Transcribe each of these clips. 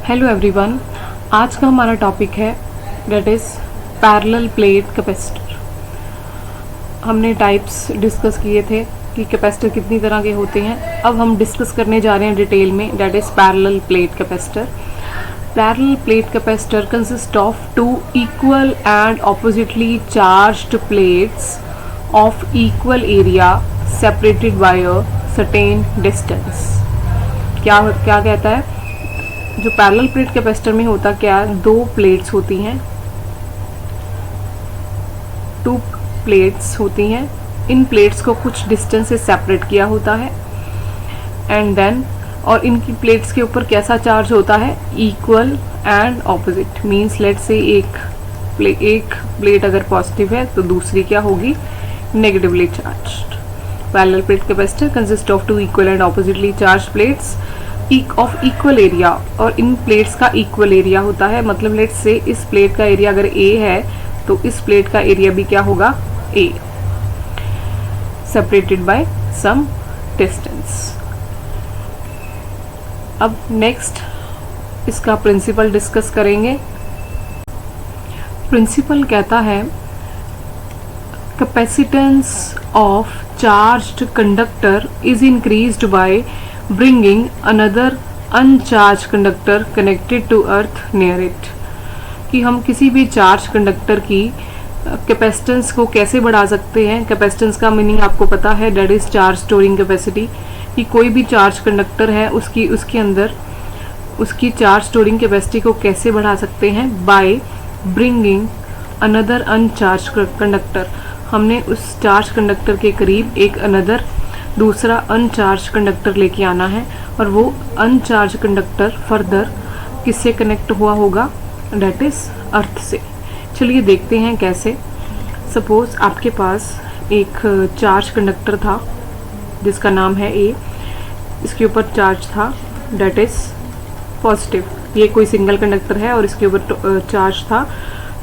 Hello everyone, आज का हमारा टॉपिक है date is parallel plate capacitor. हमने टाइप्स डिस्कस किए थे कि कैपेसिटर कितनी तरह के होते हैं। अब हम डिस्कस करने जा रहे हैं डिटेल में that is parallel plate capacitor. Parallel plate capacitor consist of two equal and oppositely charged plates of equal area separated by a certain distance. क्या कहता है, जो पैरेलल प्लेट कैपेसिटर में होता क्या है, दो प्लेट्स होती हैं, टू प्लेट्स होती हैं। इन प्लेट्स को कुछ डिस्टेंस से सेपरेट किया होता है एंड देन और इनकी प्लेट्स के ऊपर कैसा चार्ज होता है, equal and opposite. Means let say एक प्लेट अगर पॉजिटिव है तो दूसरी क्या होगी, negatively charged. Parallel plate capacitor consist of two equal and oppositely charged plates of equal area, और इन प्लेट्स का इक्वल एरिया होता है। मतलब लेट से इस प्लेट का एरिया अगर ए है तो इस प्लेट का एरिया भी क्या होगा, ए, सेपरेटेड बाय सम डिस्टेंस। अब नेक्स्ट इसका प्रिंसिपल डिस्कस करेंगे। प्रिंसिपल कहता है capacitance of charged conductor is increased by bringing another uncharged conductor connected to earth near it। कि हम किसी भी चार्ज कंडक्टर की कैपेसिटेंस को कैसे बढ़ा सकते हैं। कैपेसिटेंस का मीनिंग आपको पता है, that is charge storing capacity. कि कोई भी चार्ज कंडक्टर है उसके अंदर उसकी चार्ज स्टोरिंग कैपेसिटी को कैसे बढ़ा सकते हैं, बाय ब्रिंगिंग अनदर अनचार्ज कंडक्टर। हमने उस चार्ज कंडक्टर के करीब एक अनदर दूसरा अनचार्ज कंडक्टर लेके आना है, और वो अनचार्ज कंडक्टर फर्दर किससे कनेक्ट हुआ होगा, डेट इज अर्थ से। चलिए देखते हैं कैसे। सपोज आपके पास एक चार्ज कंडक्टर था जिसका नाम है ए, इसके ऊपर चार्ज था डेट इज पॉजिटिव। ये कोई सिंगल कंडक्टर है और इसके ऊपर चार्ज था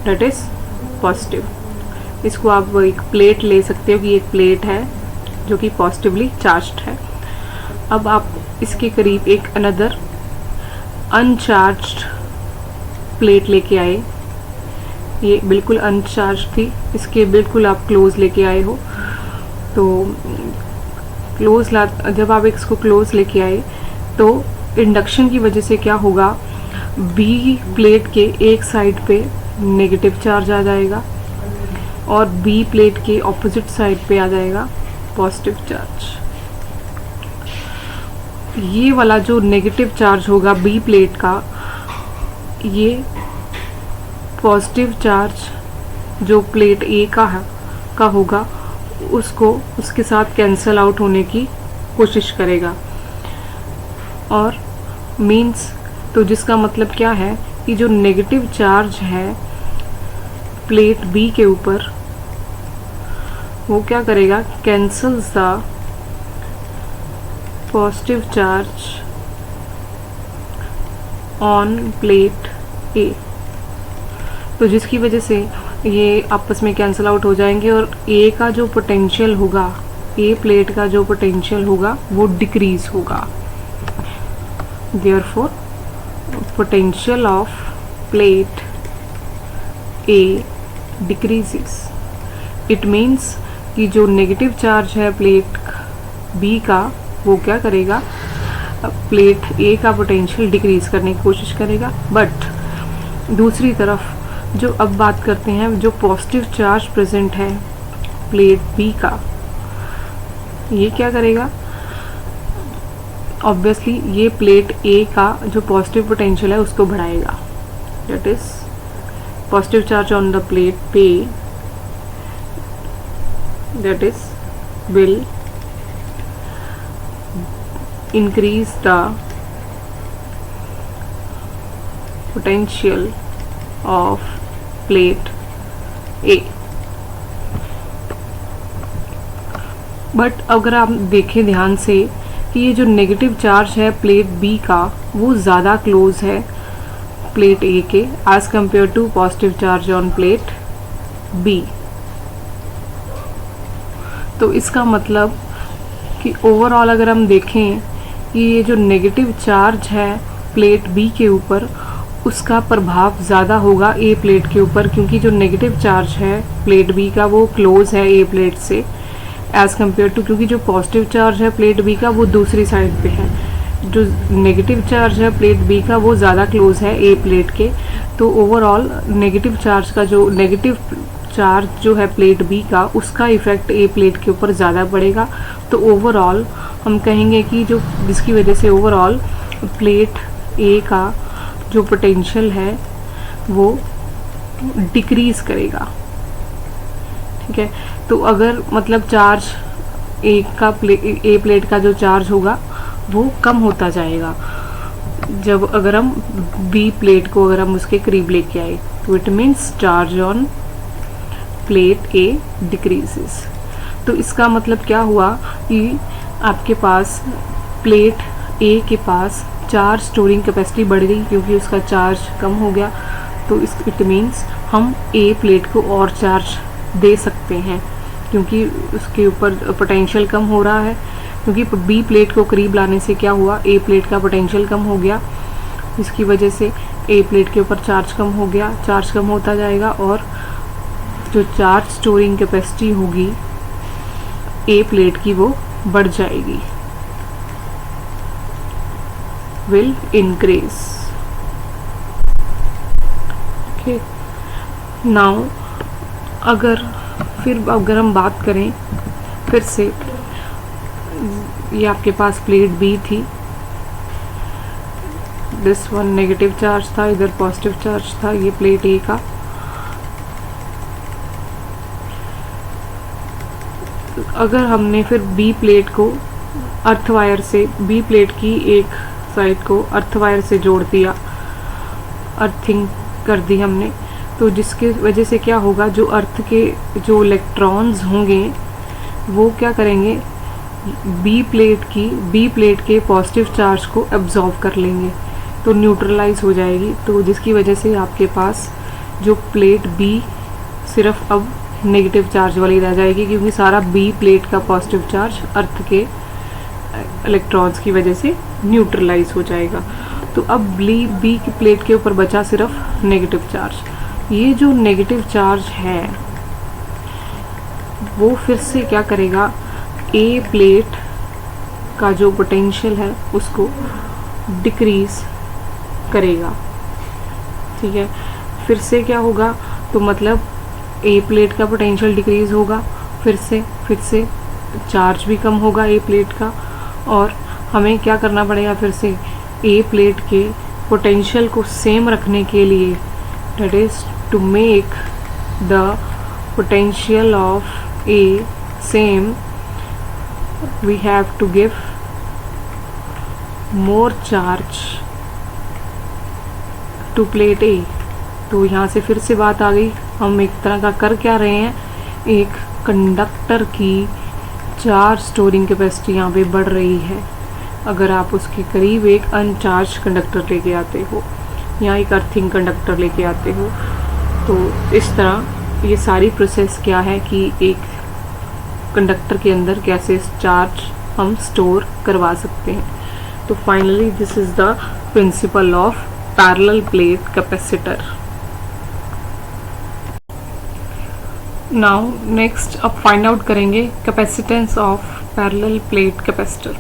डेट इज पॉजिटिव। इसको आप एक प्लेट ले सकते हो कि एक प्लेट है जो कि पॉजिटिवली चार्ज्ड है। अब आप इसके करीब एक अनदर अनचार्ज्ड प्लेट लेके आए। ये बिल्कुल अनचार्ज थी, इसके बिल्कुल आप क्लोज लेके आए हो। तो जब आप इसको क्लोज लेके आए तो इंडक्शन की वजह से क्या होगा, बी प्लेट के एक साइड पे नेगेटिव चार्ज आ जाएगा और बी प्लेट के ऑपोजिट साइड पे आ जाएगा पॉजिटिव चार्ज। ये वाला जो नेगेटिव चार्ज होगा बी प्लेट का, ये पॉजिटिव चार्ज जो प्लेट ए का होगा उसको उसके साथ कैंसल आउट होने की कोशिश करेगा। और मीन्स तो जिसका मतलब क्या है कि जो नेगेटिव चार्ज है प्लेट बी के ऊपर, वो क्या करेगा, cancels the positive charge on plate A. तो जिसकी वजह से ये आपस में कैंसल आउट हो जाएंगे और ए का जो पोटेंशियल होगा, ए प्लेट का जो पोटेंशियल होगा वो डिक्रीज होगा। Therefore potential of plate A decreases. It means कि जो नेगेटिव चार्ज है प्लेट बी का, वो क्या करेगा, प्लेट ए का पोटेंशियल डिक्रीज करने की कोशिश करेगा। बट दूसरी तरफ जो अब बात करते हैं, जो पॉजिटिव चार्ज प्रेजेंट है प्लेट बी का, ये क्या करेगा, ऑब्वियसली ये प्लेट ए का जो पॉजिटिव पोटेंशियल है उसको बढ़ाएगा। That is positive charge on the plate B, that is will increase the potential of plate A। But अगर आप देखें ध्यान से कि ये जो नेगेटिव चार्ज है प्लेट बी का, वो ज़्यादा क्लोज है प्लेट ए के as compare to positive charge on plate B. तो इसका मतलब कि ओवरऑल अगर हम देखें कि ये जो नेगेटिव चार्ज है प्लेट बी के ऊपर उसका प्रभाव ज़्यादा होगा ए प्लेट के ऊपर, क्योंकि जो नेगेटिव चार्ज है प्लेट बी का वो क्लोज है ए प्लेट से एज़ कम्पेयर टू, क्योंकि जो पॉजिटिव चार्ज है प्लेट बी का वो दूसरी साइड पे है, जो नेगेटिव चार्ज है प्लेट बी का वो ज़्यादा क्लोज है ए प्लेट के। तो ओवरऑल नेगेटिव चार्ज का जो नेगेटिव चार्ज जो है प्लेट बी का उसका इफेक्ट ए प्लेट के ऊपर ज़्यादा पड़ेगा। तो ओवरऑल हम कहेंगे कि जो जिसकी वजह से ओवरऑल प्लेट ए का जो पोटेंशियल है वो डिक्रीज करेगा। ठीक है, तो अगर मतलब चार्ज ए प्लेट का जो चार्ज होगा वो कम होता जाएगा जब अगर हम बी प्लेट को अगर हम उसके करीब लेके आए, तो it means charge on plate A decreases. तो इसका मतलब क्या हुआ कि आपके पास प्लेट ए के पास चार्ज स्टोरिंग कैपेसिटी बढ़ गई क्योंकि उसका चार्ज कम हो गया। तो इट मीन्स हम ए प्लेट को और चार्ज दे सकते हैं क्योंकि उसके ऊपर पोटेंशियल कम हो रहा है, क्योंकि बी प्लेट को करीब लाने से क्या हुआ, ए प्लेट का पोटेंशियल कम हो गया, इसकी वजह से ए प्लेट के ऊपर चार्ज कम हो गया, चार्ज कम होता जाएगा और जो चार्ज स्टोरिंग कैपेसिटी होगी ए प्लेट की वो बढ़ जाएगी, विल इंक्रीज। ओके, नाउ अगर हम बात करें फिर से, ये आपके पास प्लेट बी थी, दिस वन नेगेटिव चार्ज था, इधर पॉजिटिव चार्ज था, ये प्लेट ए का। अगर हमने फिर बी प्लेट को अर्थ वायर से, बी प्लेट की एक साइड को अर्थ वायर से जोड़ दिया, अर्थिंग कर दी हमने, तो जिसके वजह से क्या होगा, जो अर्थ के जो इलेक्ट्रॉन्स होंगे वो क्या करेंगे, बी प्लेट के पॉजिटिव चार्ज को एब्जॉर्ब कर लेंगे, तो न्यूट्रलाइज हो जाएगी। तो जिसकी वजह से आपके पास जो प्लेट बी सिर्फ अब नेगेटिव चार्ज वाली रह जाएगी, क्योंकि सारा बी प्लेट का पॉजिटिव चार्ज अर्थ के इलेक्ट्रॉन्स की वजह से न्यूट्रलाइज हो जाएगा। तो अब बी की प्लेट के ऊपर बचा सिर्फ नेगेटिव चार्ज। ये जो नेगेटिव चार्ज है वो फिर से क्या करेगा, ए प्लेट का जो पोटेंशियल है उसको डिक्रीज करेगा। ठीक है, फिर से क्या होगा, तो मतलब ए प्लेट का पोटेंशियल डिक्रीज होगा, फिर से चार्ज भी कम होगा ए प्लेट का, और हमें क्या करना पड़ेगा, फिर से ए प्लेट के पोटेंशियल को सेम रखने के लिए, that is to make the potential of A same, we have to give more charge to plate A। तो यहाँ से फिर से बात आ गई, हम एक तरह का कर क्या रहे हैं, एक कंडक्टर की चार्ज स्टोरिंग कैपेसिटी यहाँ पे बढ़ रही है। अगर आप उसके करीब एक अनचार्ज कंडक्टर लेके आते हो या एक अर्थिंग कंडक्टर लेके आते हो, तो इस तरह ये सारी प्रोसेस क्या है कि एक कंडक्टर के अंदर कैसे चार्ज हम स्टोर करवा सकते हैं। तो finally this is the principle of parallel plate capacitor. Now next अब फाइंड आउट करेंगे capacitance of parallel plate capacitor.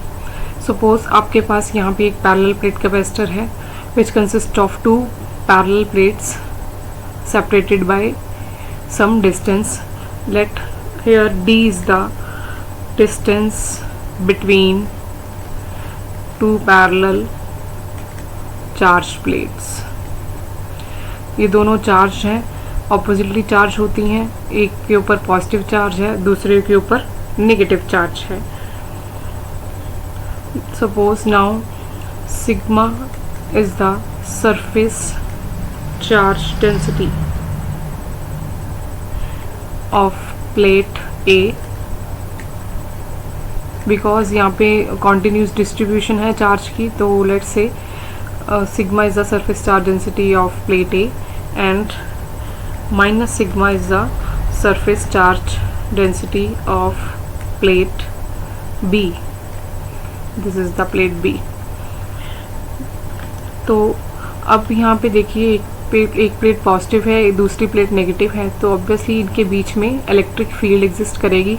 Suppose आपके पास यहाँ पे एक पैरेलल प्लेट कैपेसिटर है which consist of two parallel plates separated by some distance. Let here d is the distance between two parallel charged plates। ये दोनों charge हैं, oppositely charge होती हैं, एक के ऊपर पॉजिटिव चार्ज है, दूसरे के ऊपर नेगेटिव चार्ज है। Suppose now sigma is the surface charge density of plate A, because यहाँ पे कॉन्टिन्यूस डिस्ट्रीब्यूशन है चार्ज की, तो let's say sigma is the surface charge density of plate A and minus sigma is the surface charge density of plate B. This is the plate B. तो अब यहाँ पे देखिए एक प्लेट पॉजिटिव है, दूसरी प्लेट नेगेटिव है, तो ऑब्वियसली इनके बीच में इलेक्ट्रिक फील्ड एग्जिस्ट करेगी।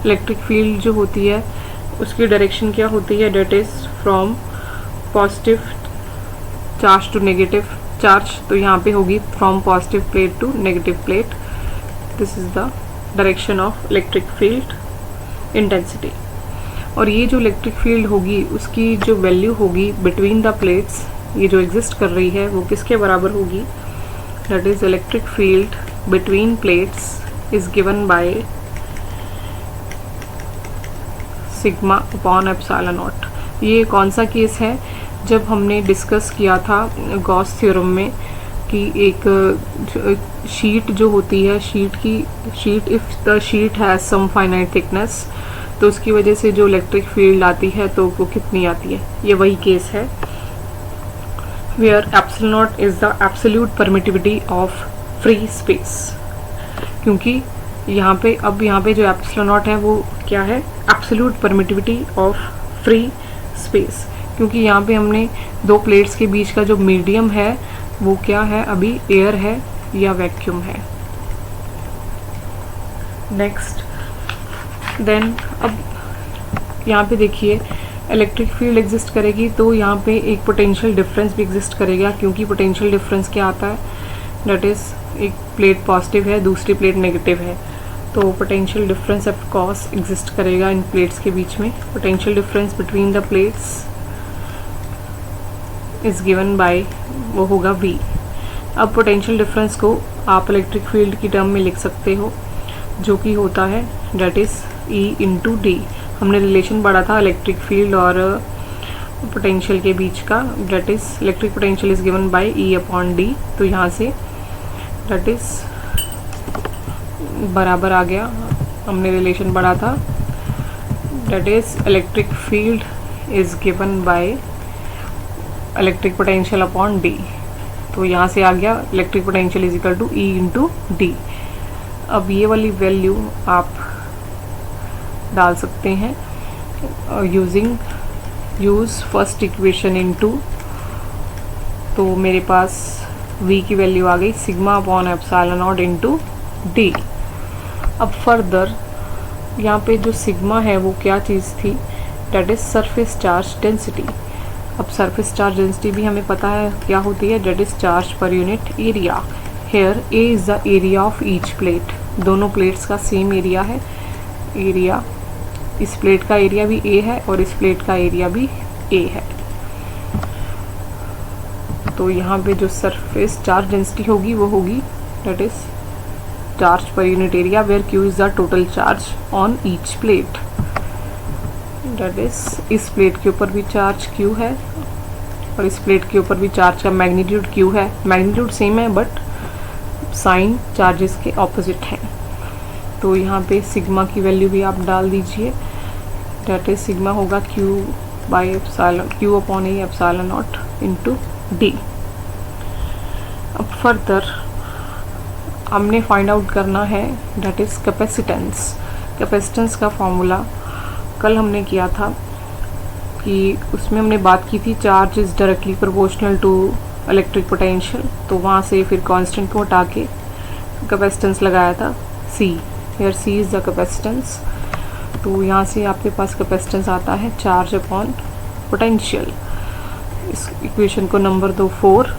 इलेक्ट्रिक फील्ड जो होती है उसकी डायरेक्शन क्या होती है, that is from positive charge to negative charge. तो यहाँ पे होगी from positive plate to negative plate. This is the direction of electric field intensity. और ये जो इलेक्ट्रिक फील्ड होगी उसकी जो वैल्यू होगी बिटवीन द प्लेट्स, ये जो एग्जिस्ट कर रही है वो किसके बराबर होगी, that is electric field between plates is given by sigma upon epsilon not. ये कौन सा केस है, जब हमने डिस्कस किया था गॉस थ्योरम में कि एक शीट जो होती है, sheet if the sheet has some finite thickness, तो उसकी वजह से जो इलेक्ट्रिक फील्ड आती है तो वो कितनी आती है, ये वही केस है where epsilon naught is the absolute permittivity of free space। क्योंकि यहाँ पे जो epsilon naught है वो क्या है, absolute permittivity of free space। क्योंकि यहाँ पे हमने दो प्लेट्स के बीच का जो मीडियम है वो क्या है, अभी एयर है या वैक्यूम है। नेक्स्ट देन अब यहाँ पे देखिए इलेक्ट्रिक फील्ड एग्जिस्ट करेगी तो यहाँ पे एक पोटेंशियल डिफरेंस भी एग्जिस्ट करेगा। क्योंकि पोटेंशियल डिफरेंस क्या आता है, दैट इज़ एक प्लेट पॉजिटिव है, दूसरी प्लेट नेगेटिव है, तो potential difference of cos exist करेगा इन प्लेट्स के बीच में। Potential difference between the plates is given bye, वो होगा V। अब पोटेंशियल डिफरेंस को आप इलेक्ट्रिक फील्ड की टर्म में लिख सकते हो, जो कि होता है that is E into D. हमने रिलेशन पढ़ा था इलेक्ट्रिक फील्ड और पोटेंशियल के बीच का, that is electric potential is given bye E upon D. तो यहाँ से दैट इज बराबर आ गया, हमने रिलेशन पढ़ा था, that is electric field is given by electric potential upon D. तो यहाँ से आ गया electric potential is equal to E into D. अब ये वाली वैल्यू आप डाल सकते हैं यूज़ फर्स्ट इक्वेशन इनटू, तो मेरे पास V की वैल्यू आ गई sigma upon epsilon naught into D. अब फर्दर यहाँ पे जो सिग्मा है वो क्या चीज़ थी, that is surface charge density. अब सरफेस चार्ज डेंसिटी भी हमें पता है क्या होती है, that is charge per unit area. Here A is the area of each plate. दोनों प्लेट्स का सेम एरिया है, एरिया इस प्लेट का एरिया भी A है और इस प्लेट का एरिया भी A है। तो यहाँ पे जो सरफेस चार्ज डेंसिटी होगी वो होगी that is charge per unit area where Q is the total charge on each plate. That is इस प्लेट के ऊपर भी चार्ज Q है और इस प्लेट के ऊपर भी चार्ज का मैग्नीट्यूड Q है। मैग्नीट्यूड सेम है बट साइन चार्जेस के ऑपोजिट हैं। तो यहाँ पे सिग्मा की वैल्यू भी आप डाल दीजिए, डेट इज सिग्मा होगा Q by epsilon, Q upon A epsilon not into D. अब फर्दर हमने फाइंड आउट करना है डेट इज कैपेसिटेंस। कैपेसिटेंस का फॉर्मूला कल हमने किया था कि उसमें हमने बात की थी charge is directly proportional to electric potential, तो वहाँ से फिर कांस्टेंट को हटा के कैपेसिटेंस लगाया था C। Here C is the capacitance. तो यहाँ से आपके पास कैपेसिटेंस आता है चार्ज अपॉन पोटेंशियल। इस इक्वेशन को नंबर दो 4,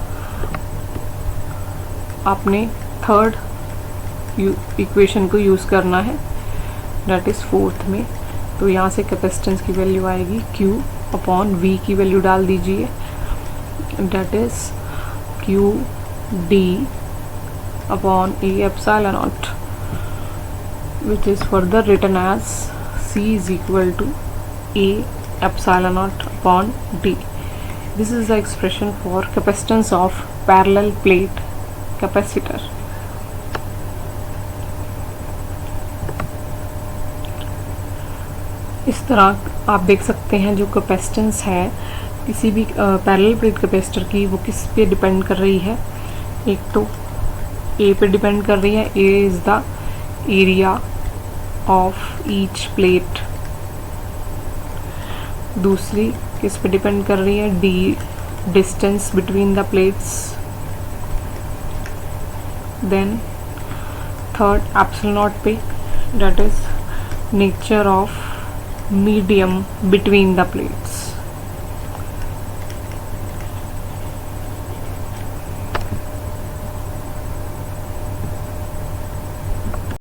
आपने थर्ड इक्वेशन को यूज़ करना है, दैट इज़ फोर्थ में। तो यहाँ से कैपेसिटेंस की वैल्यू आएगी Q अपॉन V की वैल्यू डाल दीजिए, that is Q D upon A epsilon not, which is further written as C is equal to A epsilon naught upon D. This is the expression for capacitance of parallel plate capacitor. इस तरह आप देख सकते हैं जो capacitance है किसी भी पैरेलल प्लेट कैपेसिटर की, वो किस पे डिपेंड कर रही है। एक तो A पे डिपेंड कर रही है, A is the area of each plate. दूसरी किस पे डिपेंड कर रही है, D distance between the plates. Then third, epsilon naught p, that is nature of medium between the plates.